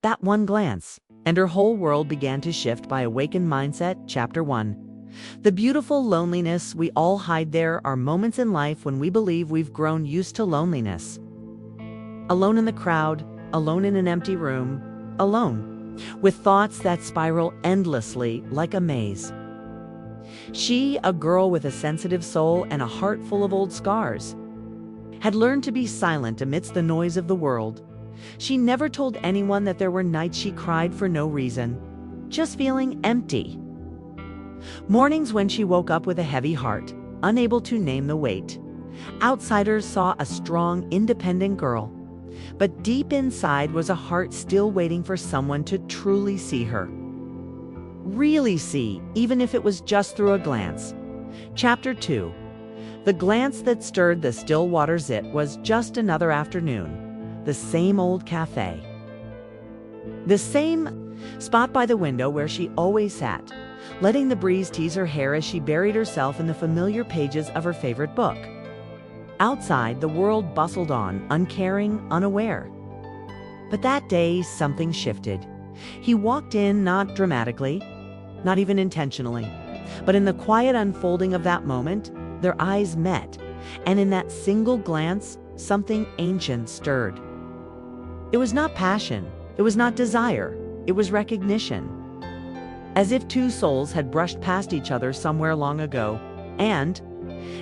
That one glance, and her whole world began to shift by Awaken Mindset, Chapter 1. The beautiful loneliness we all hide. There are moments in life when we believe we've grown used to loneliness. Alone in the crowd, alone in an empty room, alone, with thoughts that spiral endlessly like a maze. She, a girl with a sensitive soul and a heart full of old scars, had learned to be silent amidst the noise of the world. She never told anyone that there were nights she cried for no reason, just feeling empty. Mornings when she woke up with a heavy heart, unable to name the weight. Outsiders saw a strong, independent girl, but deep inside was a heart still waiting for someone to truly see her. Really see, even if it was just through a glance. Chapter 2. The glance that stirred the still waters. It was just another afternoon. The same old cafe. The same spot by the window where she always sat, letting the breeze tease her hair as she buried herself in the familiar pages of her favorite book. Outside, the world bustled on, uncaring, unaware. But that day, something shifted. He walked in, not dramatically, not even intentionally, but in the quiet unfolding of that moment, their eyes met, and in that single glance, something ancient stirred. It was not passion, it was not desire, it was recognition. As if two souls had brushed past each other somewhere long ago, and,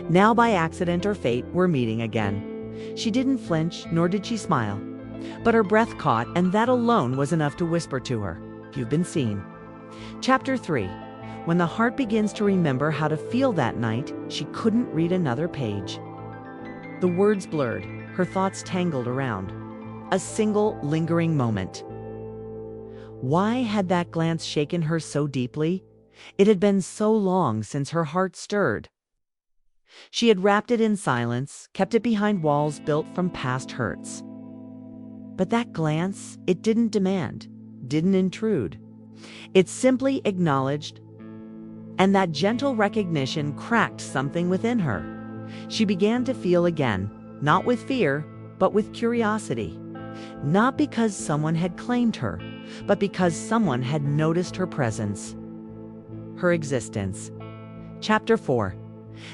now by accident or fate, were meeting again. She didn't flinch, nor did she smile, but her breath caught, and that alone was enough to whisper to her, "You've been seen." Chapter 3. When the heart begins to remember how to feel that night, she couldn't read another page. The words blurred, her thoughts tangled around. A single lingering moment. Why had that glance shaken her so deeply? It had been so long since her heart stirred. She had wrapped it in silence, kept it behind walls built from past hurts. But that glance, it didn't demand, didn't intrude. It simply acknowledged, and that gentle recognition cracked something within her. She began to feel again, not with fear, but with curiosity. Not because someone had claimed her, but because someone had noticed her presence, her existence. Chapter 4.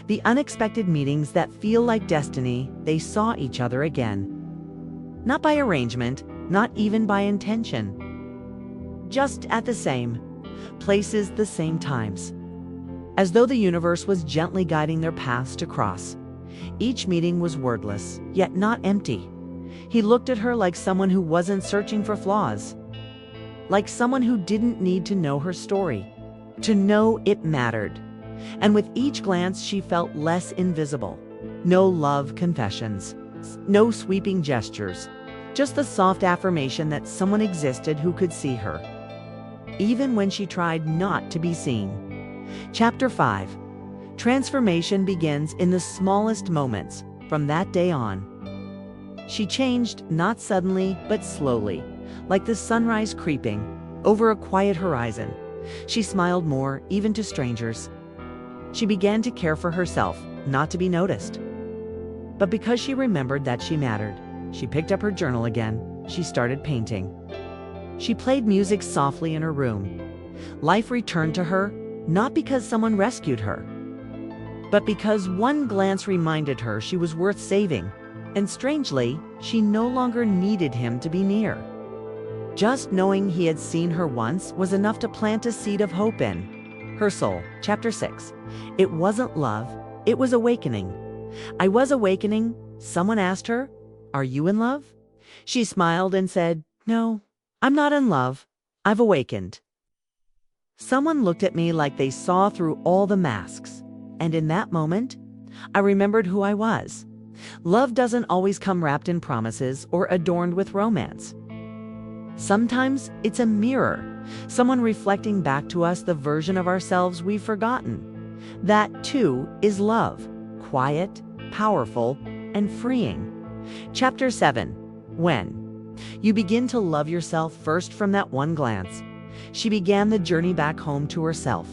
The unexpected meetings that feel like destiny. They saw each other again. Not by arrangement, not even by intention. Just at the same places, the same times. As though the universe was gently guiding their paths to cross. Each meeting was wordless, yet not empty. He looked at her like someone who wasn't searching for flaws. Like someone who didn't need to know her story, to know it mattered. And with each glance, she felt less invisible. No love confessions, no sweeping gestures, just the soft affirmation that someone existed who could see her, even when she tried not to be seen. Chapter 5. Transformation begins in the smallest moments. From that day on, she changed, not suddenly, but slowly, like the sunrise creeping over a quiet horizon. She smiled more, even to strangers. She began to care for herself, not to be noticed, but because she remembered that she mattered. She picked up her journal again. She started painting. She played music softly in her room. Life returned to her, not because someone rescued her, but because one glance reminded her she was worth saving. And strangely, she no longer needed him to be near. Just knowing he had seen her once was enough to plant a seed of hope in her soul. Chapter 6. It wasn't love, it was awakening. I was awakening. Someone asked her, "Are you in love?" She smiled and said, "No, I'm not in love. I've awakened." Someone looked at me like they saw through all the masks. And in that moment, I remembered who I was. Love doesn't always come wrapped in promises or adorned with romance. Sometimes it's a mirror, someone reflecting back to us the version of ourselves we've forgotten. That, too, is love. Quiet, powerful, and freeing. Chapter 7. When you begin to love yourself first from that one glance. She began the journey back home to herself.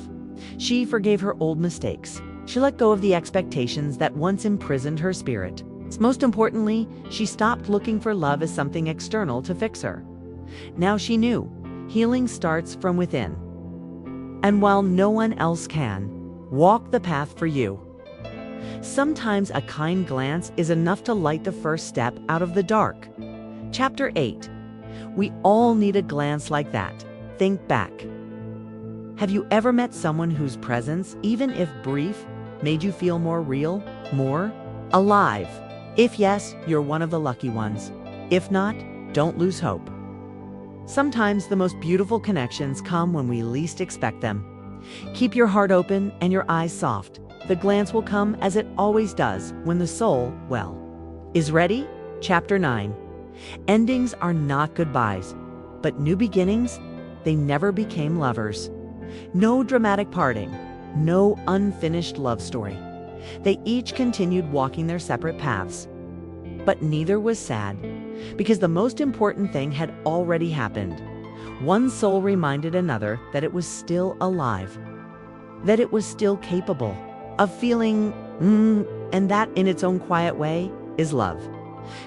She forgave her old mistakes. She let go of the expectations that once imprisoned her spirit. Most importantly, she stopped looking for love as something external to fix her. Now she knew, healing starts from within. And while no one else can, walk the path for you. Sometimes a kind glance is enough to light the first step out of the dark. Chapter 8. We all need a glance like that. Think back. Have you ever met someone whose presence, even if brief, made you feel more real, more alive? If yes, you're one of the lucky ones. If not, don't lose hope. Sometimes the most beautiful connections come when we least expect them. Keep your heart open and your eyes soft. The glance will come as it always does when the soul, is ready. Chapter 9. Endings are not goodbyes, but new beginnings. They never became lovers. No dramatic parting, no unfinished love story. They each continued walking their separate paths. But neither was sad, because the most important thing had already happened. One soul reminded another that it was still alive, that it was still capable of feeling, and that in its own quiet way is love.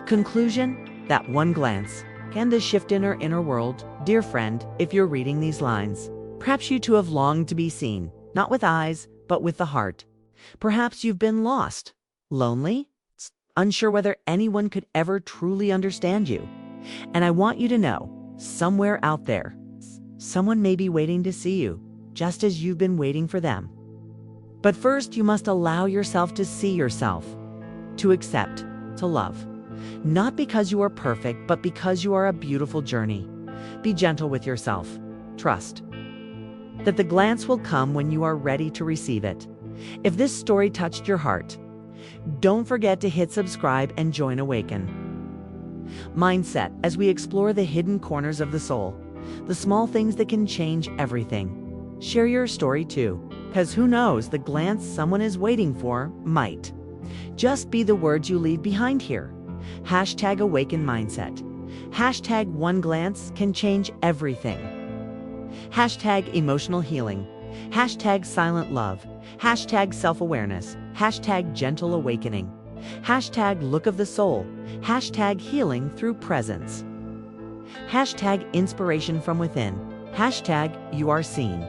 Conclusion, that one glance can the shift in our inner world. Dear friend, if you're reading these lines, perhaps you too have longed to be seen, not with eyes, but with the heart. Perhaps you've been lost, lonely, unsure whether anyone could ever truly understand you. And I want you to know, somewhere out there, someone may be waiting to see you, just as you've been waiting for them. But first, you must allow yourself to see yourself, to accept, to love. Not because you are perfect, but because you are a beautiful journey. Be gentle with yourself. Trust that the glance will come when you are ready to receive it. If this story touched your heart, don't forget to hit subscribe and join Awaken Mindset as we explore the hidden corners of the soul, the small things that can change everything. Share your story too, because who knows, the glance someone is waiting for might just be the words you leave behind here. Hashtag Awaken Mindset. Hashtag one glance can change everything. Hashtag emotional healing. Hashtag silent love. Hashtag self-awareness. Hashtag gentle awakening. Hashtag look of the soul. Hashtag healing through presence. Hashtag inspiration from within. Hashtag you are seen.